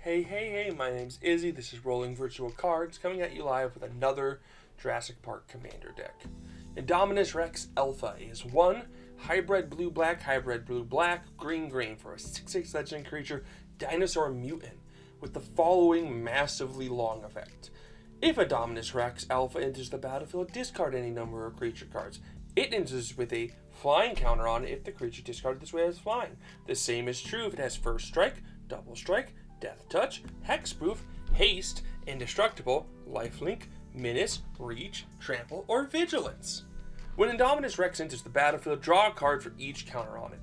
Hey, my name's Izzy. This is Rolling Virtual Cards, coming at you live with another Jurassic Park Commander deck. Indominus Rex Alpha is one hybrid blue-black, green for a 6/6 legend creature, dinosaur mutant, with the following massively long effect. If Indominus Rex Alpha enters the battlefield, discard any number of creature cards. It enters with a flying counter on it if the creature discarded this way has flying. The same is true if it has first strike, double strike, death touch, hexproof, haste, indestructible, lifelink, menace, reach, trample, or vigilance. When Indominus Rex enters the battlefield, draw a card for each counter on it.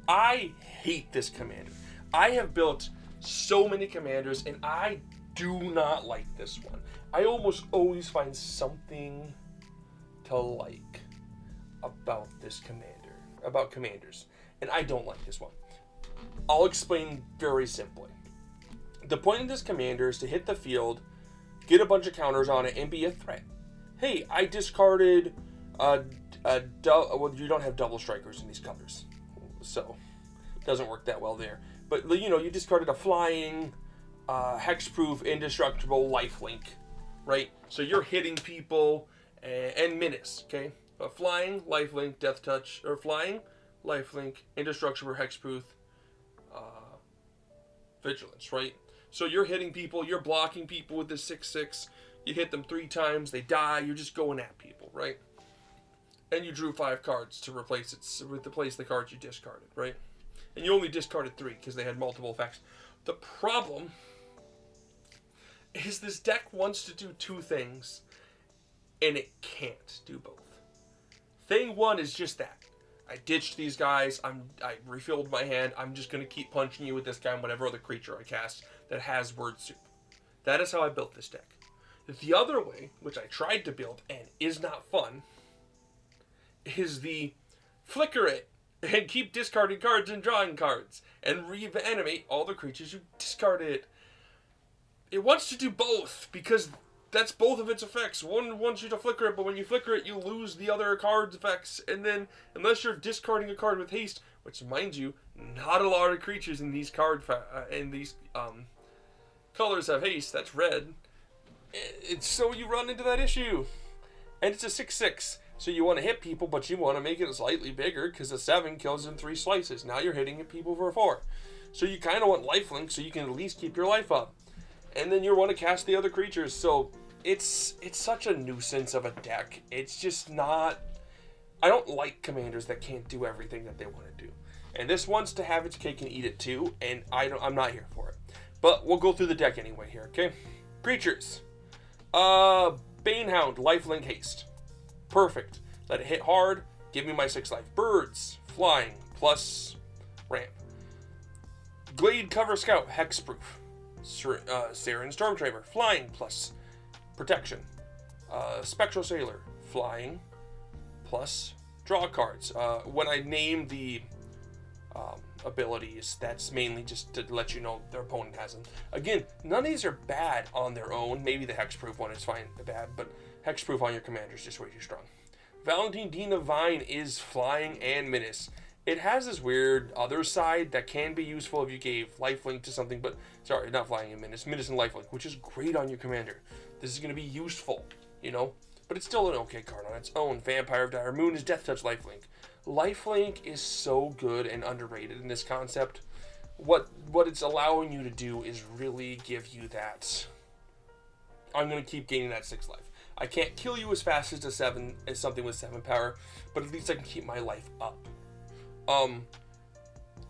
I hate this commander. I have built so many commanders and I do not like this one. I almost always find something to like about this commanders, and I don't like this one. I'll explain very simply. The point of this commander is to hit the field, get a bunch of counters on it, and be a threat. Hey, I discarded well, you don't have double strikers in these colors, so it doesn't work that well there. But, you discarded a flying, hexproof, indestructible lifelink, right? So you're hitting people and menace, okay? Flying, lifelink, death touch, or flying, lifelink, indestructible, hexproof, vigilance, right? So you're hitting people, you're blocking people with this 6/6. You hit them 3 times, they die, you're just going at people, right? And you drew 5 cards to replace the cards you discarded, right? And you only discarded 3 because they had multiple effects. The problem is this deck wants to do 2 things, and it can't do both. Thing 1 is just that. I ditched these guys, I refilled my hand, I'm just going to keep punching you with this guy and whatever other creature I cast that has word soup. That is how I built this deck. The other way, which I tried to build and is not fun, is the flicker it and keep discarding cards and drawing cards and reanimate all the creatures you discarded. It wants to do both because that's both of its effects. One wants you to flicker it, but when you flicker it, you lose the other card's effects. And then, unless you're discarding a card with haste, which, mind you, not a lot of creatures in these colors have haste. That's red. So you run into that issue, and it's a 6/6. So you want to hit people, but you want to make it slightly bigger because a 7 kills in 3 slices. Now you're hitting people for 4. So you kind of want lifelink so you can at least keep your life up. And then you want to cast the other creatures. So it's such a nuisance of a deck. It's just not... I don't like commanders that can't do everything that they want to do. And this wants to have its cake and eat it too, and I'm not here for it. But we'll go through the deck anyway here, okay? Creatures. Banehound, lifelink, haste. Perfect. Let it hit hard. Give me my 6 life. Birds, flying, plus ramp. Glade Cover Scout, hexproof. Saren Stormtrooper, flying, plus protection. Spectral Sailor, flying, plus draw cards. When I name the abilities, that's mainly just to let you know their opponent has them. Again, none of these are bad on their own. Maybe the hexproof one is fine, bad, but hexproof on your commander is just way too strong. Valentine Dina Vine is flying and menace. It has this weird other side that can be useful if you gave lifelink to something, but sorry, not flying and menace and lifelink, which is great on your commander. This is going to be useful, but it's still an okay card on its own. Vampire of Dire Moon is death touch lifelink. Lifelink is so good and underrated in this concept. What it's allowing you to do is really give you that. I'm going to keep gaining that 6 life. I can't kill you as fast as something with 7 power, but at least I can keep my life up.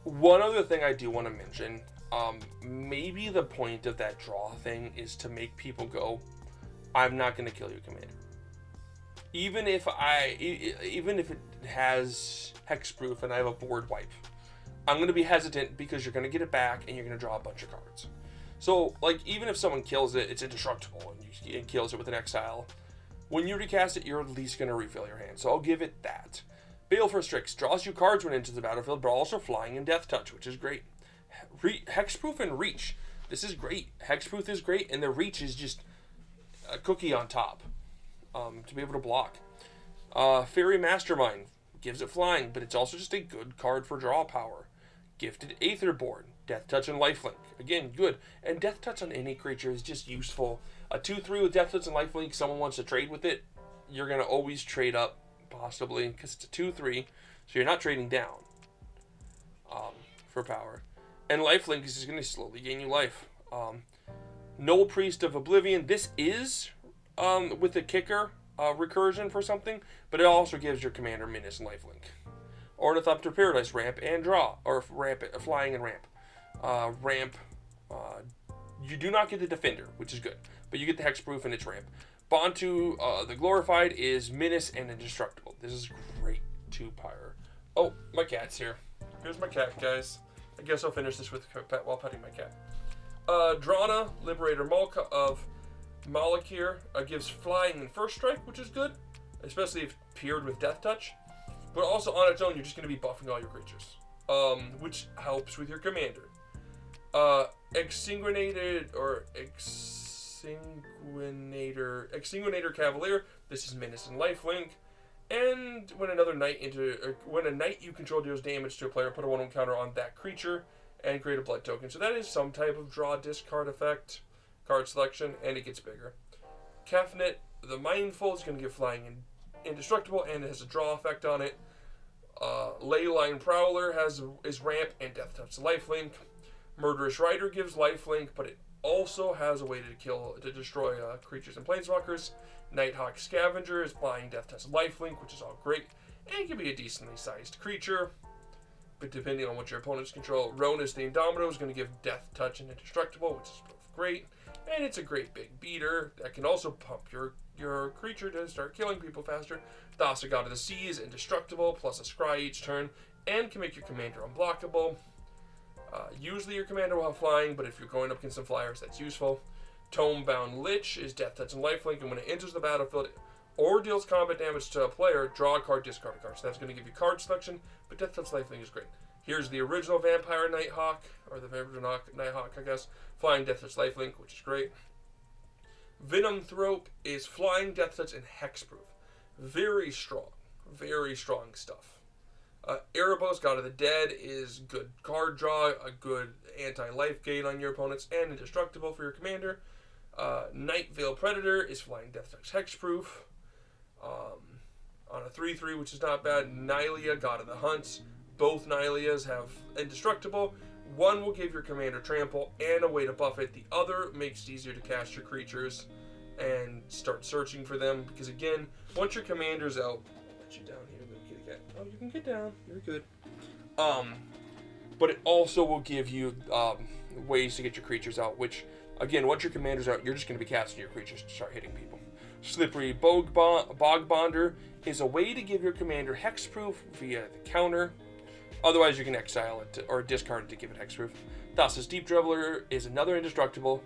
One other thing I do want to mention, maybe the point of that draw thing is to make people go, I'm not going to kill your commander. Even if it has hexproof and I have a board wipe, I'm going to be hesitant because you're going to get it back and you're going to draw a bunch of cards. So, even if someone kills it, it's indestructible and it kills it with an exile. When you recast it, you're at least going to refill your hand. So I'll give it that. Baleful Strix draws you cards when it enters the battlefield, but also flying and death touch, which is great. Hexproof and reach. This is great. Hexproof is great, and the reach is just a cookie on top to be able to block. Fairy Mastermind gives it flying, but it's also just a good card for draw power. Gifted Aetherborn Death Touch and Lifelink. Again, good. And Death Touch on any creature is just useful. A 2/3 with Death Touch and Lifelink, someone wants to trade with it, you're going to always trade up, possibly, because it's a 2/3, so you're not trading down for power. And Lifelink is just going to slowly gain you life. Noble Priest of Oblivion, this is with a kicker recursion for something, but it also gives your commander menace and lifelink. Ornithopter Paradise, ramp and draw, or ramp, flying and ramp. You do not get the Defender, which is good, but you get the Hexproof and its ramp. Bantu, the Glorified, is menace and indestructible. This is great 2-pyre. Oh, my cat's here. Here's my cat, guys. I guess I'll finish this with while petting my cat. Drana, Liberator Malka of Malakir, gives flying and first strike, which is good, especially if paired with Death Touch. But also on its own, you're just going to be buffing all your creatures, which helps with your commander. Exsanguinator Cavalier. This is menace and lifelink. And when a knight you control deals damage to a player, put a 1/1 counter on that creature and create a blood token. So that is some type of draw discard effect, card selection, and it gets bigger. Kefnet, the Mindful, is going to give flying and indestructible, and it has a draw effect on it. Leyline Prowler is ramp and Death Touch lifelink. Murderous Rider gives lifelink, but it also has a way to destroy creatures and planeswalkers. Nighthawk Scavenger is flying, Death Touch lifelink, which is all great, and it can be a decently sized creature, but depending on what your opponents control. Ronus the Indominus is going to give Death Touch and indestructible, which is both great, and it's a great big beater that can also pump your creature to start killing people faster. Thassa, God of the Sea, is indestructible, plus a scry each turn, and can make your commander unblockable. Usually your commander will have flying, but if you're going up against some flyers, that's useful. Tomebound Lich is Death Touch and lifelink, and when it enters the battlefield or deals combat damage to a player, draw a card, discard a card. So that's going to give you card selection, but Death Touch lifelink is great. Here's the original Vampire Nighthawk, or the Vampire Nighthawk, I guess. Flying, Death Touch lifelink, which is great. Venom Thrope is flying, Death Touch, and hexproof. Very strong stuff. Erebos, God of the Dead, is good card draw, a good anti-life gain on your opponents, and indestructible for your commander. Night Veil Predator is flying, Death Touch, hexproof. On a 3/3, which is not bad. Nylea, God of the Hunts. Both Nyleas have indestructible. One will give your commander trample and a way to buff it. The other makes it easier to cast your creatures and start searching for them. Because again, once your commander's out, I'll let you down here, little kitty cat. Oh, you can get down. You're good. But it also will give you ways to get your creatures out, which, again, once your commander's out, you're just going to be casting your creatures to start hitting people. Slippery Bogbonder is a way to give your commander hexproof via the counter. Otherwise, you can exile it or discard it to give it hexproof. Thassa's Deep Dribbler is another indestructible,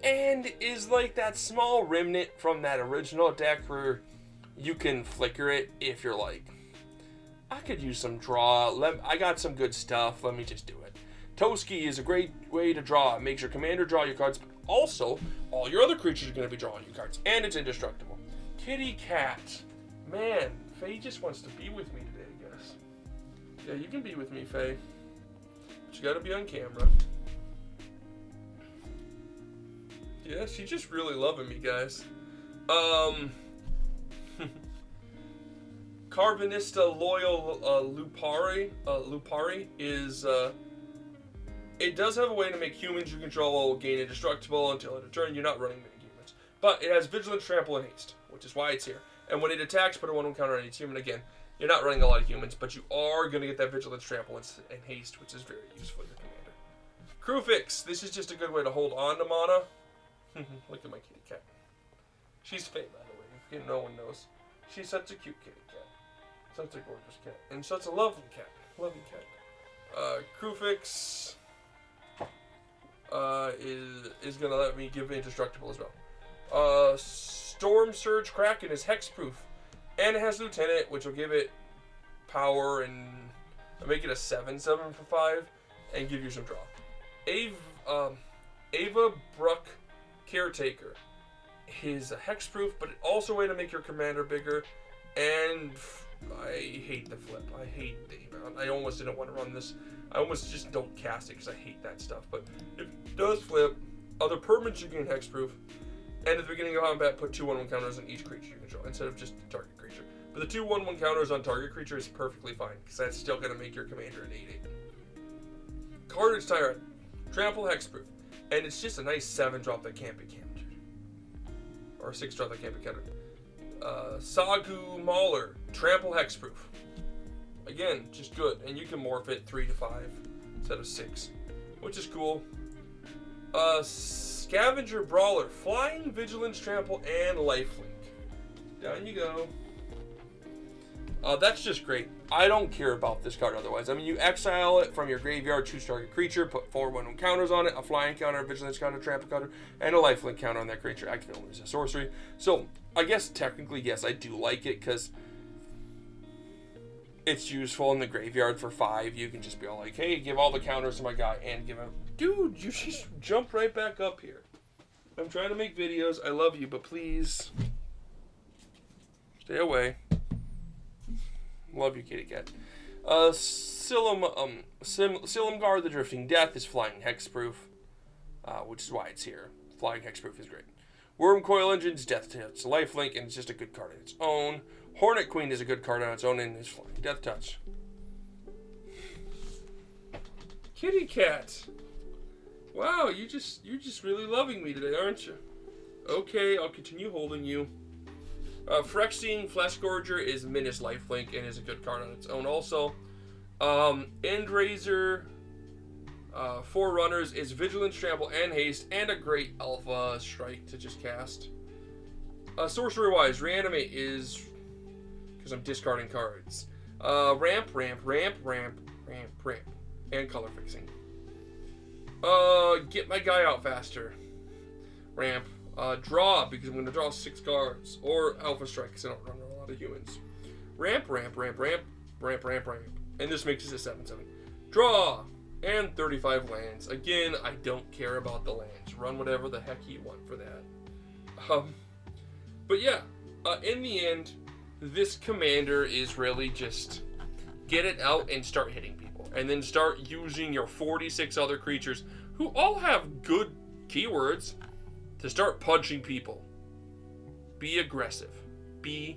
and is like that small remnant from that original deck where you can flicker it if you're like, I could use some draw. I got some good stuff. Let me just do it. Toski is a great way to draw. It makes your commander draw your cards, but also all your other creatures are going to be drawing your cards, and it's indestructible. Kitty Cat. Man, Faye just wants to be with me today, I guess. Yeah, you can be with me, Faye. But you got to be on camera. Yeah, she's just really loving me, guys. Carvanista Loyal Lupari is... it does have a way to make humans you control gain indestructible until at a turn. You're not running many humans. But it has Vigilance, Trample, and Haste, which is why it's here. And when it attacks, put a 1/1 counter on each human. Again, you're not running a lot of humans, but you are going to get that Vigilance, Trample, and Haste, which is very useful to your commander. Crewfix. This is just a good way to hold on to mana. Look at my kitty cat. She's Faye, by the way, if no one knows. She's such a cute kitty cat. Such a gorgeous cat. And such a lovely cat. Lovely cat. Crewfix is going to let me give indestructible as well. Storm Surge Kraken is hexproof. And it has Lieutenant, which will give it power and make it a 7/7 for 5 and give you some draw. Ava Bruck Caretaker is a hexproof, but also a way to make your commander bigger and I hate the flip. I hate the amount. I almost didn't want to run this. I almost just don't cast it because I hate that stuff. But it does flip. Other permanents you gain hexproof. And at the beginning of combat, put 2 1/1 counters on each creature you control instead of just target creature. But the 2 1/1 counters on target creature is perfectly fine because that's still going to make your commander an 8/8. Carnage Tyrant. Trample hexproof. And it's just a nice 7-drop that can't be countered. Or a 6-drop that can't be countered. Sagu Mauler. Trample hexproof. Again, just good. And you can morph it 3 to 5 instead of 6. Which is cool. Scavenger Brawler. Flying, Vigilance, Trample, and Lifelink. Down you go. That's just great. I don't care about this card otherwise. I mean, you exile it from your graveyard, choose target creature, put 4 1/1 counters on it, a flying counter, a vigilance counter, trample counter, and a lifelink counter on that creature. Activate only as a sorcery. So, I guess technically, yes, I do like it because it's useful in the graveyard for 5. You can just be all like, hey, give all the counters to my guy and give him... Dude, you just jumped right back up here. I'm trying to make videos. I love you, but please stay away. Love you, kitty cat. Silumgar, the Drifting Death, is flying hexproof, which is why it's here. Flying hexproof is great. Wormcoil Engine's Death Touch, lifelink, and it's just a good card on its own. Hornet Queen is a good card on its own and is flying Death Touch. Kitty cat. Wow, you're just really loving me today, aren't you? Okay, I'll continue holding you. Phyrexian Fleshgorger is Minus lifelink and is a good card on its own also. Endrazer Forerunners is Vigilance, Trample, and Haste, and a great alpha strike to just cast. Sorcery-wise, Reanimate is... because I'm discarding cards. Ramp, and color fixing. Get my guy out faster. Ramp. Draw, because I'm going to draw 6 cards. Or Alpha Strike, because I don't run a lot of humans. Ramp. And this makes it a 7/7. Draw! And 35 lands. Again, I don't care about the lands. Run whatever the heck you want for that. But yeah, in the end, this commander is really just get it out and start hitting people. And then start using your 46 other creatures who all have good keywords to start punching people. Be aggressive. Be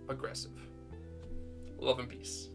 aggressive. Love and peace.